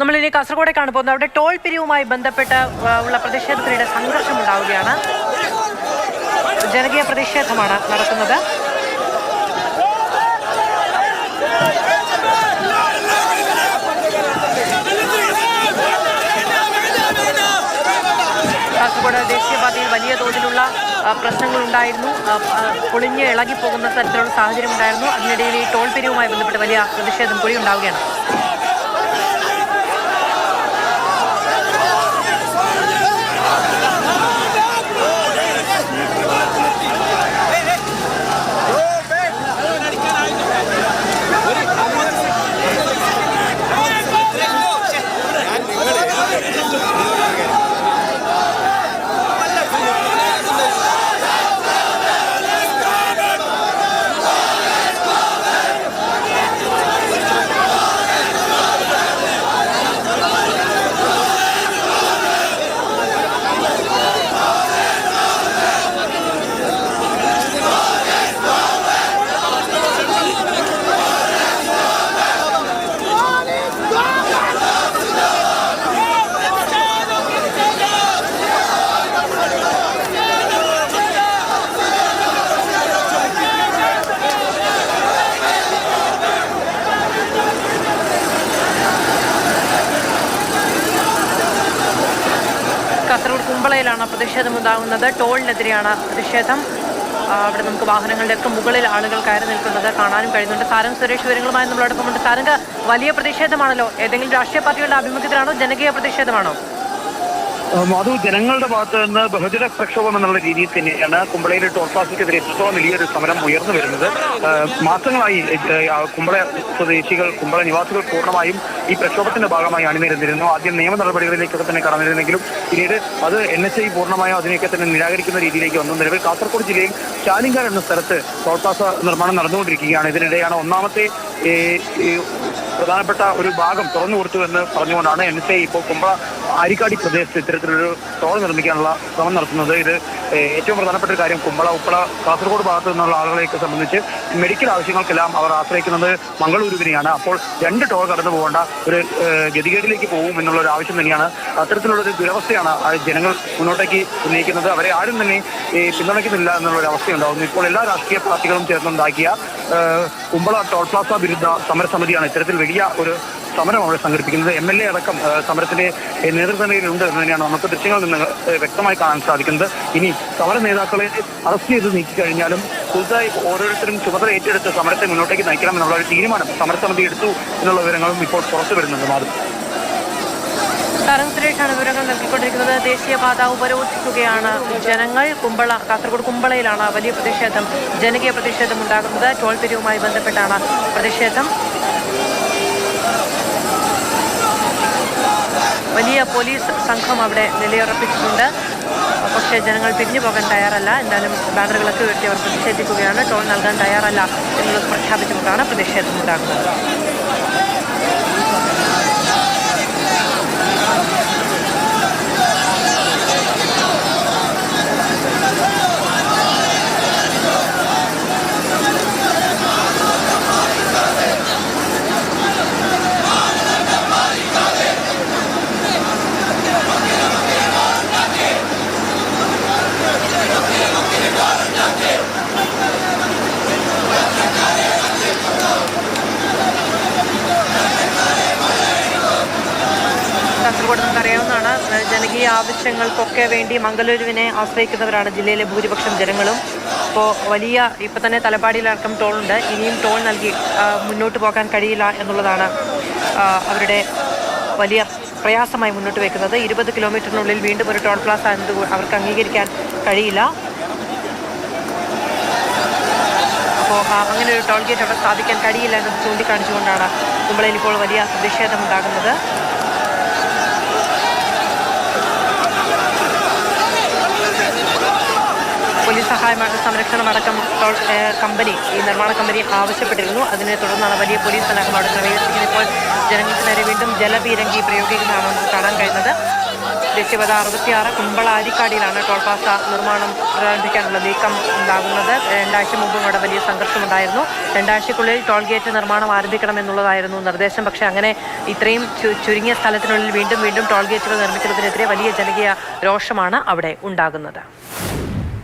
നമ്മളിനി കാസർഗോഡേക്കാണ് പോകുന്നത്. അവിടെ ടോൾ പിരിവുമായി ബന്ധപ്പെട്ട് ഉള്ള പ്രതിഷേധത്തിനിടെ സംഘർഷം ഉണ്ടാവുകയാണ്. ജനകീയ പ്രതിഷേധമാണ് നടക്കുന്നത്. കാസർഗോഡ് ദേശീയപാതയിൽ വലിയ തോതിലുള്ള പ്രശ്നങ്ങളുണ്ടായിരുന്നു. പൊളിഞ്ഞ് ഇളകിപ്പോകുന്ന തരത്തിലുള്ള സാഹചര്യം ഉണ്ടായിരുന്നു. അതിനിടയിൽ ഈ ടോൾ പിരിവുമായി ബന്ധപ്പെട്ട് വലിയ പ്രതിഷേധം കൂടി ഉണ്ടാവുകയാണ്. കാസർഗോഡ് കുമ്പളയിലാണ് പ്രതിഷേധമുണ്ടാകുന്നത്. ടോളിനെതിരെയാണ് പ്രതിഷേധം. അവിടെ നമുക്ക് വാഹനങ്ങളുടെയൊക്കെ മുകളിൽ ആളുകൾ കയറി നിൽക്കുന്നത് കാണാനും കഴിയുന്നുണ്ട്. സാരംഗ് സുരേഷ് വിവരങ്ങളുമായി നമ്മളോടൊപ്പമുണ്ട്. സാരംഗ്, വലിയ പ്രതിഷേധമാണല്ലോ. ഏതെങ്കിലും രാഷ്ട്രീയ പാർട്ടികളുടെ ആഭിമുഖ്യത്തിലാണോ, ജനകീയ പ്രതിഷേധമാണോ? അത് ജനങ്ങളുടെ ഭാഗത്ത് നിന്ന് ബഹുജന പ്രക്ഷോഭം എന്നുള്ള രീതിയിൽ തന്നെയാണ് കുമ്പളയിലെ ടോൾ പ്ലാസയ്ക്കെതിരെ ഇത്രത്തോളം വലിയൊരു സമരം ഉയർന്നു വരുന്നത്. മാസങ്ങളായി കുമ്പള സ്വദേശികൾ, കുമ്പള നിവാസികൾ പൂർണ്ണമായും ഈ പ്രക്ഷോഭത്തിന്റെ ഭാഗമായി അണിനിരന്നിരുന്നു. ആദ്യം നിയമ നടപടികളിലേക്കൊക്കെ തന്നെ കടന്നിരുന്നെങ്കിലും പിന്നീട് അത് NHI പൂർണ്ണമായും അതിനെയൊക്കെ തന്നെ നിരാകരിക്കുന്ന രീതിയിലേക്ക് വന്നു. നിലവിൽ കാസർഗോഡ് ജില്ലയിൽ ചാലിങ്കാർ എന്ന സ്ഥലത്ത് ടോൾ പ്ലാസ നിർമ്മാണം നടന്നുകൊണ്ടിരിക്കുകയാണ്. ഇതിനിടെയാണ് ഒന്നാമത്തെ പ്രധാനപ്പെട്ട ഒരു ഭാഗം തുറന്നു കൊടുത്തുവെന്ന് പറഞ്ഞുകൊണ്ടാണ് NHI ഇപ്പോൾ കുമ്പള ആരിക്കാടി പ്രദേശത്ത് ഇത്തരത്തിലൊരു ടോൾ നിർമ്മിക്കാനുള്ള ശ്രമം നടത്തുന്നത്. ഇത് ഏറ്റവും പ്രധാനപ്പെട്ട ഒരു കാര്യം, കുമ്പള, ഉപ്പള, കാസർഗോഡ് ഭാഗത്തു നിന്നുള്ള ആളുകളെയൊക്കെ സംബന്ധിച്ച് മെഡിക്കൽ ആവശ്യങ്ങൾക്കെല്ലാം അവർ ആശ്രയിക്കുന്നത് മംഗളൂരുവിനെയാണ്. അപ്പോൾ രണ്ട് ടോൾ കടന്നു പോകേണ്ട ഒരു ഗതികേടിലേക്ക് പോകും എന്നുള്ള ഒരു ആവശ്യം തന്നെയാണ്. അത്തരത്തിലുള്ളൊരു ദുരവസ്ഥയാണ് ജനങ്ങൾ മുന്നോട്ടേക്ക് ഉന്നയിക്കുന്നത്. അവരെ ആരും തന്നെ പിന്തുണയ്ക്കുന്നില്ല എന്നുള്ളൊരു അവസ്ഥയുണ്ടാകുന്നു. ഇപ്പോൾ എല്ലാ രാഷ്ട്രീയ പാർട്ടികളും ചേർന്നുണ്ടാക്കിയ കുമ്പള ടോൾ പ്ലാസ വിരുദ്ധ സമരസമിതിയാണ് ഇത്തരത്തിൽ വലിയ ഒരു സമരം അവിടെ സംഘടിപ്പിക്കുന്നത്. MLA അടക്കം സമരത്തിന്റെ നേതൃത്വത്തിലുണ്ട് എന്ന് തന്നെയാണ് നമുക്ക് ദൃശ്യങ്ങളിൽ നിന്ന് വ്യക്തമായി കാണാൻ സാധിക്കുന്നത്. ഇനി സമര നേതാക്കളെ അറസ്റ്റ് ചെയ്ത് നീക്കിക്കഴിഞ്ഞാലും പുതുതായി ഓരോരുത്തരും ചുമതല ഏറ്റെടുത്ത് സമരത്തെ മുന്നോട്ടേക്ക് നയിക്കണം എന്നുള്ള ഒരു തീരുമാനം സമരസമിതി എടുത്തു എന്നുള്ള വിവരങ്ങളും ഇപ്പോൾ പുറത്തു വരുന്നുണ്ട്. സാരംഗ് സുരേഷാണ് വിവരങ്ങൾ നൽകിക്കൊണ്ടിരിക്കുന്നത്. ദേശീയപാത ഉപരോധിക്കുകയാണ് ജനങ്ങൾ. കാസർഗോഡ് കുമ്പളയിലാണ് വലിയ പ്രതിഷേധം, ജനകീയ പ്രതിഷേധം ഉണ്ടാകുന്നത്. ടോൾ പിരിവുമായി ബന്ധപ്പെട്ടാണ് പ്രതിഷേധം. വലിയ പോലീസ് സംഘം അവിടെ നിലയുറപ്പിച്ചിട്ടുണ്ട്. പക്ഷേ ജനങ്ങൾ പിരിഞ്ഞു പോകാൻ തയ്യാറല്ല. എന്തായാലും ബാനറുകളൊക്കെ ഉയർത്തി അവർ പ്രതിഷേധിക്കുകയാണ്. ടോൾ നൽകാൻ തയ്യാറല്ല എന്നുള്ളത് പ്രഖ്യാപിച്ചുകൊണ്ടാണ് പ്രതിഷേധം ഉണ്ടാകുന്നത്. കാസർഗോഡ് നമുക്കറിയാവുന്നതാണ്, ജനകീയ ആവശ്യങ്ങൾക്കൊക്കെ വേണ്ടി മംഗളൂരുവിനെ ആശ്രയിക്കുന്നവരാണ് ജില്ലയിലെ ഭൂരിപക്ഷം ജനങ്ങളും. അപ്പോൾ ഇപ്പം തന്നെ തലപ്പാടിയിലടക്കം ടോളുണ്ട്. ഇനിയും ടോൾ നൽകി മുന്നോട്ട് പോകാൻ കഴിയില്ല എന്നുള്ളതാണ് അവരുടെ വലിയ പ്രയാസമായി മുന്നോട്ട് വയ്ക്കുന്നത്. 20 കിലോമീറ്ററിനുള്ളിൽ വീണ്ടും ഒരു ടോൾ പ്ലാസ അവർക്ക് അംഗീകരിക്കാൻ കഴിയില്ല. അപ്പോൾ അങ്ങനെ ഒരു ടോൾ ഗേറ്റ് അവിടെ സ്ഥാപിക്കാൻ കഴിയില്ല എന്ന് ചൂണ്ടിക്കാണിച്ചുകൊണ്ടാണ് കുമ്പളയിൽ ഇപ്പോൾ വലിയ പ്രതിഷേധമുണ്ടാകുന്നത്. പോലീസ് സംരക്ഷണമടക്കം കമ്പനി, ഈ നിർമ്മാണ കമ്പനി ആവശ്യപ്പെട്ടിരുന്നു. അതിനെ തുടർന്നാണ് വലിയ പോലീസ് സന്നാഹം അവിടെ ക്രമീകരിച്ചിരിക്കുന്നത്. ഇപ്പോൾ ജനങ്ങൾക്ക് നേരെ വീണ്ടും ജലപീരങ്കി പ്രയോഗിക്കുന്നതാണ് നമുക്ക് കാണാൻ കഴിയുന്നത്. ദേശീയപാത 66 കുമ്പള ആരിക്കാടിയിലാണ് ടോൾ പ്ലാസ നിർമ്മാണം ആരംഭിക്കാനുള്ള നീക്കം ഉണ്ടാകുന്നത്. 2 ആഴ്ച മുമ്പും അവിടെ വലിയ സംഘർഷമുണ്ടായിരുന്നു. 2 ആഴ്ചക്കുള്ളിൽ ടോൾ ഗേറ്റ് നിർമ്മാണം ആരംഭിക്കണമെന്നുള്ളതായിരുന്നു നിർദ്ദേശം. പക്ഷേ അങ്ങനെ ഇത്രയും ചുരുങ്ങിയ സ്ഥലത്തിനുള്ളിൽ വീണ്ടും ടോൾ ഗേറ്റുകൾ നിർമ്മിക്കുന്നതിനെതിരെ വലിയ ജനകീയ രോഷമാണ് അവിടെ ഉണ്ടാകുന്നത്.